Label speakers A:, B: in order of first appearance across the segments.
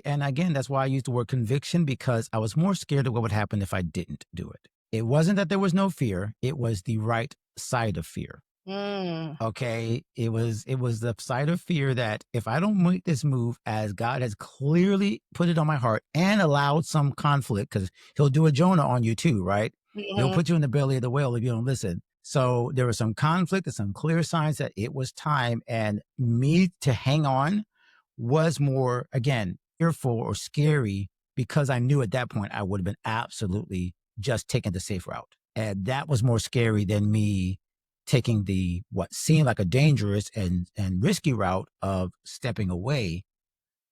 A: And again, that's why I used the word conviction, because I was more scared of what would happen if I didn't do it. It wasn't that there was no fear. It was the right side of fear.
B: Mm.
A: Okay. It was the side of fear that if I don't make this move as God has clearly put it on my heart and allowed some conflict, because he'll do a Jonah on you too, right? He'll
B: Mhm.
A: put you in the belly of the whale if you don't listen. So there was some conflict and some clear signs that it was time. And me to hang on was more, again, fearful or scary, because I knew at that point I would have been absolutely just taking the safe route. And that was more scary than me taking the what seemed like a dangerous and risky route of stepping away,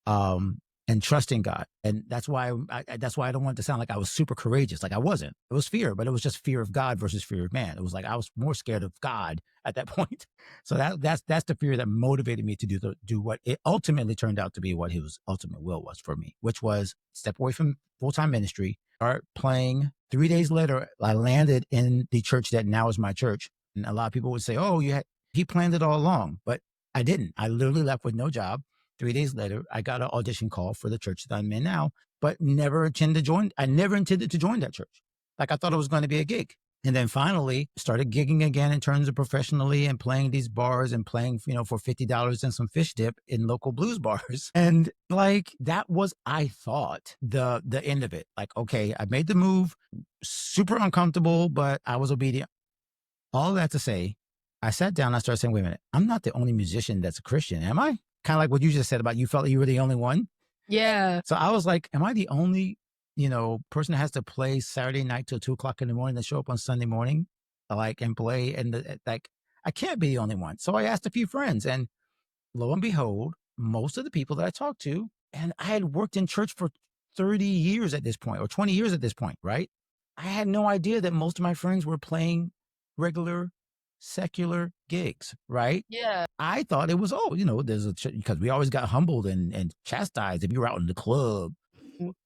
A: um, and trusting God. And that's why I don't want it to sound like I was super courageous. Like I wasn't. It was fear, but it was just fear of God versus fear of man. It was like I was more scared of God at that point. So that's the fear that motivated me to do what it ultimately turned out to be, what his ultimate will was for me, which was step away from full-time ministry, start playing. 3 days later, I landed in the church that now is my church. And a lot of people would say, "Oh, he planned it all along," but I didn't. I literally left with no job. 3 days later, I got an audition call for the church that I'm in now, but never intended to join. I never intended to join that church. Like I thought it was going to be a gig. And then finally started gigging again in terms of professionally and playing these bars and playing, for $50 and some fish dip in local blues bars. And like that was, I thought, the end of it. Like, okay, I made the move, super uncomfortable, but I was obedient. All that to say, I sat down, I started saying, wait a minute, I'm not the only musician that's a Christian, am I? Kind of like what you just said about you felt like you were the only one.
B: Yeah.
A: So I was like, am I the only, person that has to play Saturday night till 2 o'clock in the morning, then show up on Sunday morning, like, and play? And like, I can't be the only one. So I asked a few friends, and lo and behold, most of the people that I talked to, and I had worked in church for 30 years at this point, or 20 years at this point, right? I had no idea that most of my friends were playing regular secular gigs, right?
B: Yeah.
A: I thought it was, oh, there's because we always got humbled and chastised if you were out in the club.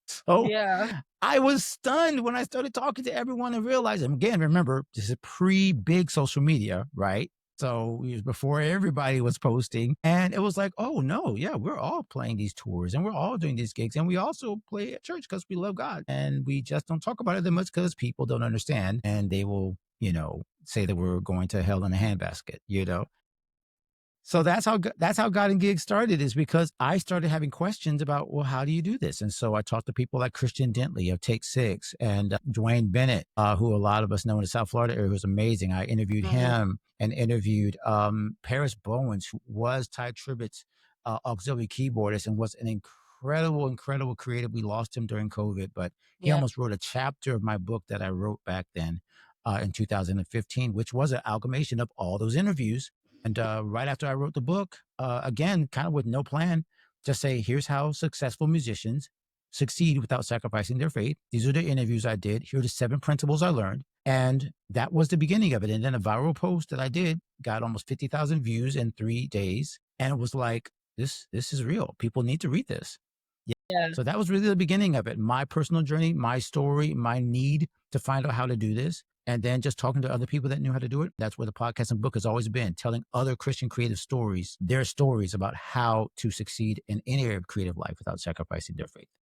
A: So
B: Yeah.
A: I was stunned when I started talking to everyone and realized, and again, remember, this is pre big social media, right? So it was before everybody was posting. And it was like, oh, no, yeah, we're all playing these tours and we're all doing these gigs. And we also play at church because we love God. And we just don't talk about it that much because people don't understand. And they will, say that we're going to hell in a handbasket. So that's how God and Gigs started, is because I started having questions about, well, how do you do this? And so I talked to people like Christian Dentley of Take Six, and Dwayne Bennett, who a lot of us know in the South Florida area, was amazing. I interviewed
B: Mhm.
A: him and interviewed Paris Bowens, who was Ty Tribbett's auxiliary keyboardist and was an incredible, incredible creative. We lost him during COVID, but he
B: Yeah.
A: almost wrote a chapter of my book that I wrote back then in 2015, which was an amalgamation of all those interviews. And right after I wrote the book, again, kind of with no plan, just say, here's how successful musicians succeed without sacrificing their faith. These are the interviews I did. Here are the 7 principles I learned. And that was the beginning of it. And then a viral post that I did got almost 50,000 views in 3 days. And it was like, this is real. People need to read this. Yeah.
B: Yeah.
A: So that was really the beginning of it. My personal journey, my story, my need to find out how to do this. And then just talking to other people that knew how to do it. That's where the podcast and book has always been, telling other Christian creative stories, their stories about how to succeed in any area of creative life without sacrificing their faith.